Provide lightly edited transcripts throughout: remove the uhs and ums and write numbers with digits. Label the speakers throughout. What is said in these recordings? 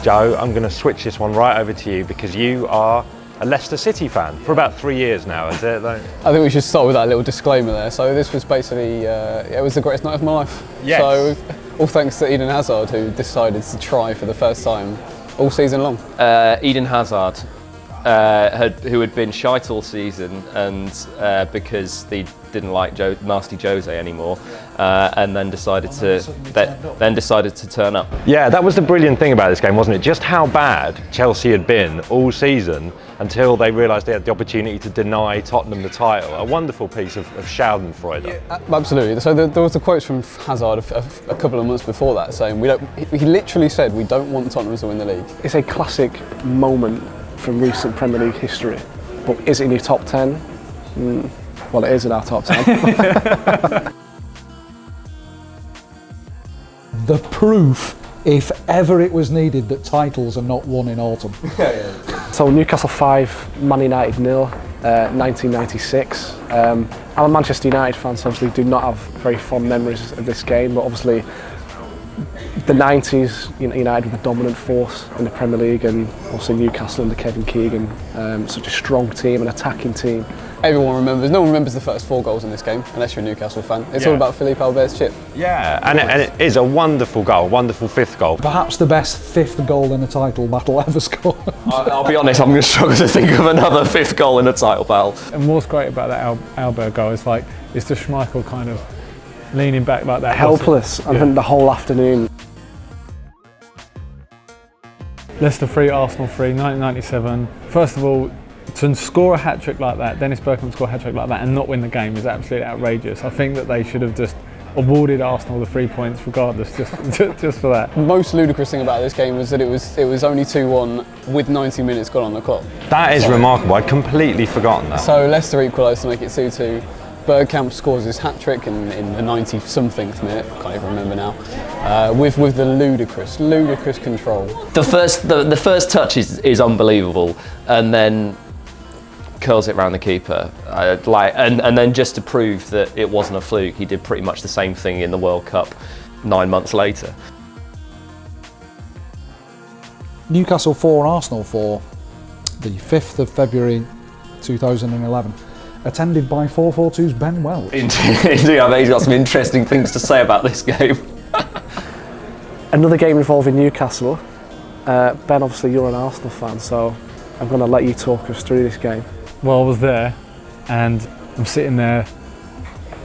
Speaker 1: Joe, I'm going to switch this one right over to you because you are a Leicester City fan for about 3 years now, is it?
Speaker 2: I think we should start with that little disclaimer there. So this was basically, it was the greatest night of my life.
Speaker 1: Yes.
Speaker 2: So all thanks to Eden Hazard, who decided to try for the first time all season long.
Speaker 3: Eden Hazard, who had been shite all season, and because they didn't like Nasty Jose anymore, and then decided to turn up.
Speaker 1: Yeah, that was the brilliant thing about this game, wasn't it? Just how bad Chelsea had been all season until they realised they had the opportunity to deny Tottenham the title. A wonderful piece of Schadenfreude.
Speaker 2: Yeah, absolutely. So there was the quotes from Hazard a couple of months before that saying, he literally said, we don't want Tottenham to win the league.
Speaker 4: It's a classic moment from recent Premier League history, but is it in your top 10? Well, it is in our top 10.
Speaker 5: The proof, if ever it was needed, that titles are not won in autumn.
Speaker 4: So Newcastle 5, Man United 0, 1996. I'm a Manchester United fan, so obviously do not have very fond memories of this game, but obviously the 90s, United were the dominant force in the Premier League, and also Newcastle under Kevin Keegan, such a strong team, an attacking team.
Speaker 2: Everyone remembers, no one remembers the first 4 goals in this game, unless you're a Newcastle fan. It's all about Philippe Albert's chip.
Speaker 1: Yeah, and it is a wonderful goal, wonderful 5th goal.
Speaker 5: Perhaps the best 5th goal in a title battle ever scored.
Speaker 3: I'll be honest, I'm going to struggle to think of another 5th goal in a title battle.
Speaker 6: And what's great about that Albert goal is it's the Schmeichel kind of leaning back like that.
Speaker 4: Helpless, I think the whole afternoon.
Speaker 6: Leicester 3, Arsenal 3, 1997. First of all, to score a hat-trick like that, Dennis Bergkamp score a hat-trick like that and not win the game is absolutely outrageous. I think that they should have just awarded Arsenal the 3 points regardless, just for that.
Speaker 2: The most ludicrous thing about this game was that it was only 2-1 with 90 minutes gone on the clock.
Speaker 1: That is remarkable, I'd completely forgotten that.
Speaker 2: So Leicester equalised to make it 2-2. Bergkamp scores his hat-trick in the 90-somethingth minute, can't even remember now, with the ludicrous control.
Speaker 3: The first touch is unbelievable, and then curls it round the keeper. And then just to prove that it wasn't a fluke, he did pretty much the same thing in the World Cup 9 months later.
Speaker 5: Newcastle 4, Arsenal 4, the 5th of February 2011. Attended by 442's Ben Welch.
Speaker 3: Indeed, I bet he's got some interesting things to say about this game.
Speaker 4: Another game involving Newcastle. Ben, obviously you're an Arsenal fan, so I'm going to let you talk us through this game.
Speaker 6: Well, I was there and I'm sitting there,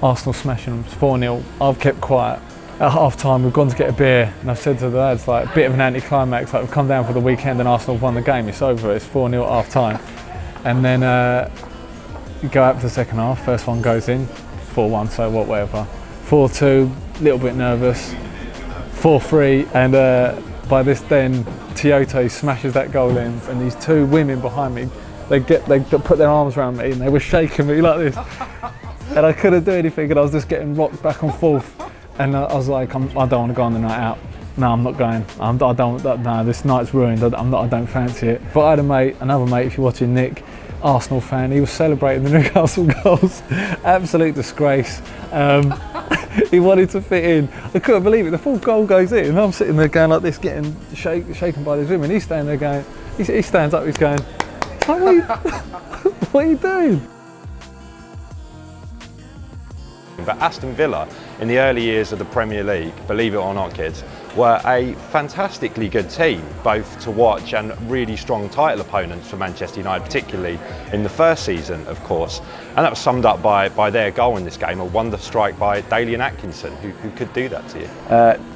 Speaker 6: Arsenal smashing them, 4-0. I've kept quiet. At half time we've gone to get a beer and I've said to the lads, a bit of an anticlimax, we've come down for the weekend and Arsenal have won the game, it's over, it's 4-0 at half time. And then you go out for the second half, first one goes in, 4-1, so whatever. 4-2, little bit nervous. 4-3, and by this then, Tiote smashes that goal in, and these 2 women behind me, they put their arms around me and they were shaking me like this. And I couldn't do anything, and I was just getting rocked back and forth. And I was like, I don't want to go on the night out. No, I'm not going. No, this night's ruined. I don't fancy it. But I had another mate, if you're watching, Nick, Arsenal fan, he was celebrating the Newcastle goals. Absolute disgrace. He wanted to fit in. I couldn't believe it. The full goal goes in and I'm sitting there going like this, getting shaken by these women. He's standing there going, he stands up, he's going, what are you doing?
Speaker 1: But Aston Villa, in the early years of the Premier League, believe it or not kids, were a fantastically good team, both to watch and really strong title opponents for Manchester United, particularly in the first season, of course. And that was summed up by their goal in this game, a wonder strike by Dalian Atkinson, who could do that to you.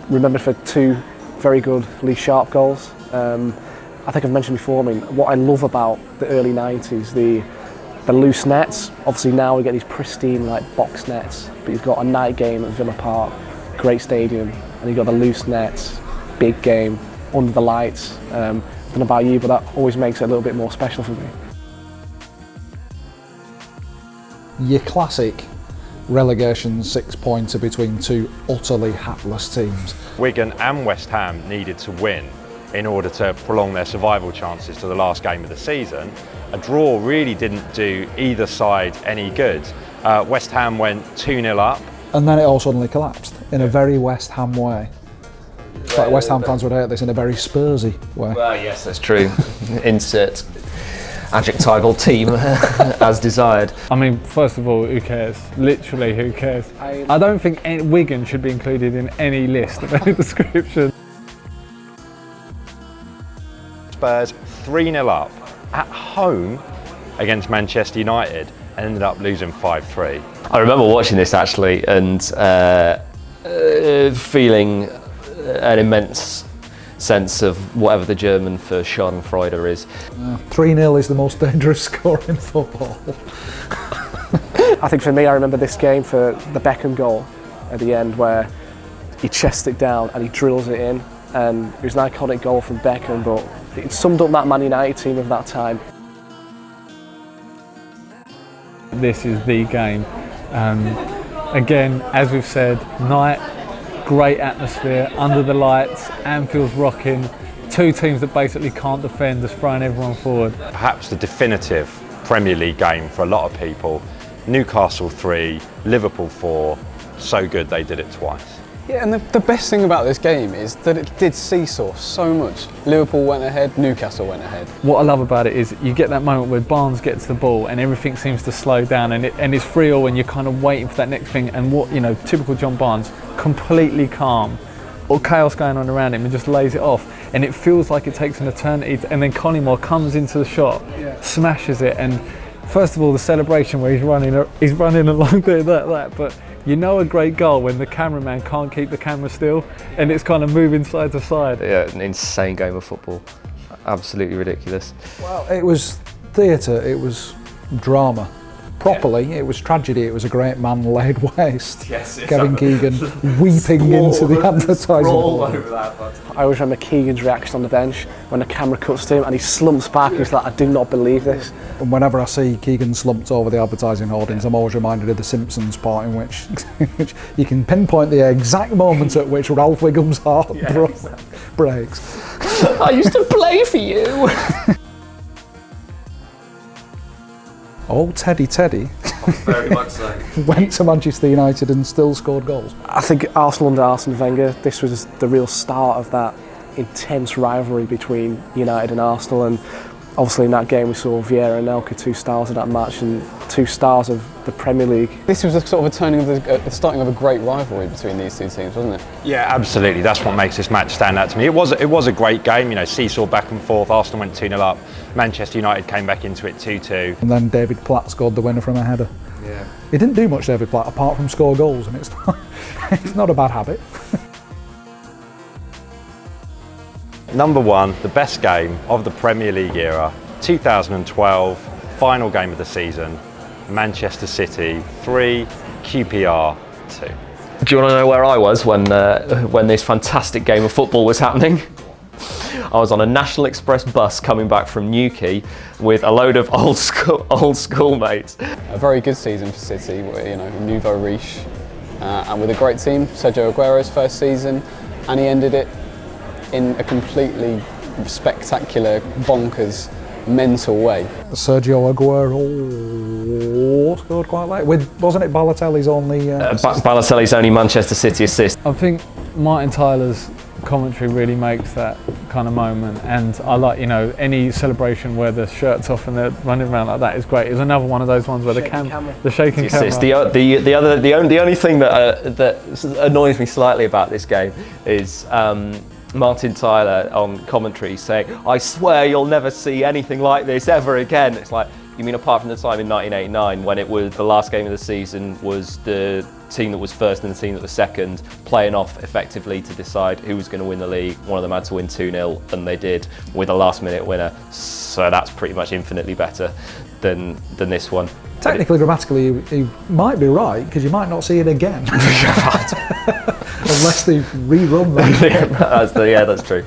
Speaker 4: Remembered for 2 very good Lee Sharp goals. I think I've mentioned before, what I love about the early 90s, the loose nets. Obviously now we get these pristine box nets, but you've got a night game at Villa Park, great stadium, and you've got the loose nets, big game, under the lights. I don't know about you, but that always makes it a little bit more special for me.
Speaker 5: Your classic relegation 6-pointer between 2 utterly hapless teams.
Speaker 1: Wigan and West Ham needed to win in order to prolong their survival chances to the last game of the season. A draw really didn't do either side any good. West Ham went 2-0 up.
Speaker 5: And then it all suddenly collapsed in a very West Ham way. In fact, West Ham fans would hate this in a very Spursy way.
Speaker 3: Well, yes, that's true. Insert adjectival team as desired.
Speaker 6: I mean, first of all, who cares? Literally, who cares? I don't think Wigan should be included in any list of any description.
Speaker 1: Spurs 3-0 up at home against Manchester United and ended up losing 5-3.
Speaker 3: I remember watching this actually and feeling an immense sense of whatever the German for Schadenfreude is.
Speaker 5: 3-0 is the most dangerous score in football.
Speaker 4: I think for me, I remember this game for the Beckham goal at the end where he chests it down and he drills it in, and it was an iconic goal from Beckham, but it summed up that Man United team of that time.
Speaker 6: This is the game. Again, as we've said, night, great atmosphere, under the lights, Anfield's rocking, two teams that basically can't defend, just throwing everyone forward.
Speaker 1: Perhaps the definitive Premier League game for a lot of people. Newcastle 3, Liverpool 4, so good they did it twice.
Speaker 2: Yeah, and the best thing about this game is that it did seesaw so much. Liverpool went ahead, Newcastle went ahead.
Speaker 6: What I love about it is you get that moment where Barnes gets the ball and everything seems to slow down, and it's 3-0 and you're kind of waiting for that next thing, and what, you know, typical John Barnes, completely calm, or chaos going on around him, and just lays it off, and it feels like it takes an eternity, and then Collymore comes into the shot, smashes it, and first of all the celebration where he's running along doing that, but you know a great goal when the cameraman can't keep the camera still and it's kind of moving side to side.
Speaker 3: Yeah, an insane game of football. Absolutely ridiculous.
Speaker 5: Well, it was theatre, it was drama. Properly, it was tragedy, it was a great man laid waste.
Speaker 3: Yes,
Speaker 5: Kevin Keegan weeping into the advertising board.
Speaker 4: I always remember Keegan's reaction on the bench when the camera cuts to him and he slumps back, he's like, I do not believe this.
Speaker 5: And whenever I see Keegan slumped over the advertising hoardings, I'm always reminded of the Simpsons part in which you can pinpoint the exact moment at which Ralph Wiggum's heart breaks.
Speaker 3: I used to play for you.
Speaker 5: Oh, Teddy.
Speaker 3: Very much so.
Speaker 5: Went to Manchester United and still scored goals.
Speaker 4: I think Arsenal under Arsene Wenger, this was the real start of that intense rivalry between United and Arsenal, and obviously in that game we saw Vieira and Elka, 2 stars of that match and 2 stars of the Premier League.
Speaker 2: This was a sort of a turning of the starting of a great rivalry between these two teams, wasn't it?
Speaker 1: Yeah, absolutely. That's what makes this match stand out to me. It was a great game, you know, seesaw back and forth. Arsenal went 2-0 up. Manchester United came back into it 2-2.
Speaker 5: And then David Platt scored the winner from a header.
Speaker 3: Yeah.
Speaker 5: He didn't do much, David Platt, apart from score goals, and it's not a bad habit.
Speaker 1: Number 1, the best game of the Premier League era, 2012, final game of the season, Manchester City 3, QPR 2.
Speaker 3: Do you want to know where I was when this fantastic game of football was happening? I was on a National Express bus coming back from Newquay with a load of old school mates.
Speaker 2: A very good season for City, you know, nouveau riche, and with a great team. Sergio Aguero's first season, and he ended it in a completely spectacular, bonkers, mental way.
Speaker 5: Sergio Aguero scored quite late. Wasn't it Balotelli's only?
Speaker 3: Balotelli's only Manchester City assist.
Speaker 6: I think Martin Tyler's commentary really makes that kind of moment, and I like, you know, any celebration where the shirt's off and they're running around like that is great. It's another one of those ones where the shaking camera.
Speaker 3: It's the only thing that annoys me slightly about this game is Martin Tyler on commentary saying, "I swear you'll never see anything like this ever again." It's like, you mean apart from the time in 1989 when it was the last game of the season was the team that was first and the team that was second playing off effectively to decide who was going to win the league. One of them had to win 2-0 and they did with a last minute winner. So that's pretty much infinitely better than this one.
Speaker 5: Technically, grammatically, he might be right, because you might not see it again. Unless they rerun that.
Speaker 3: Yeah, that's true.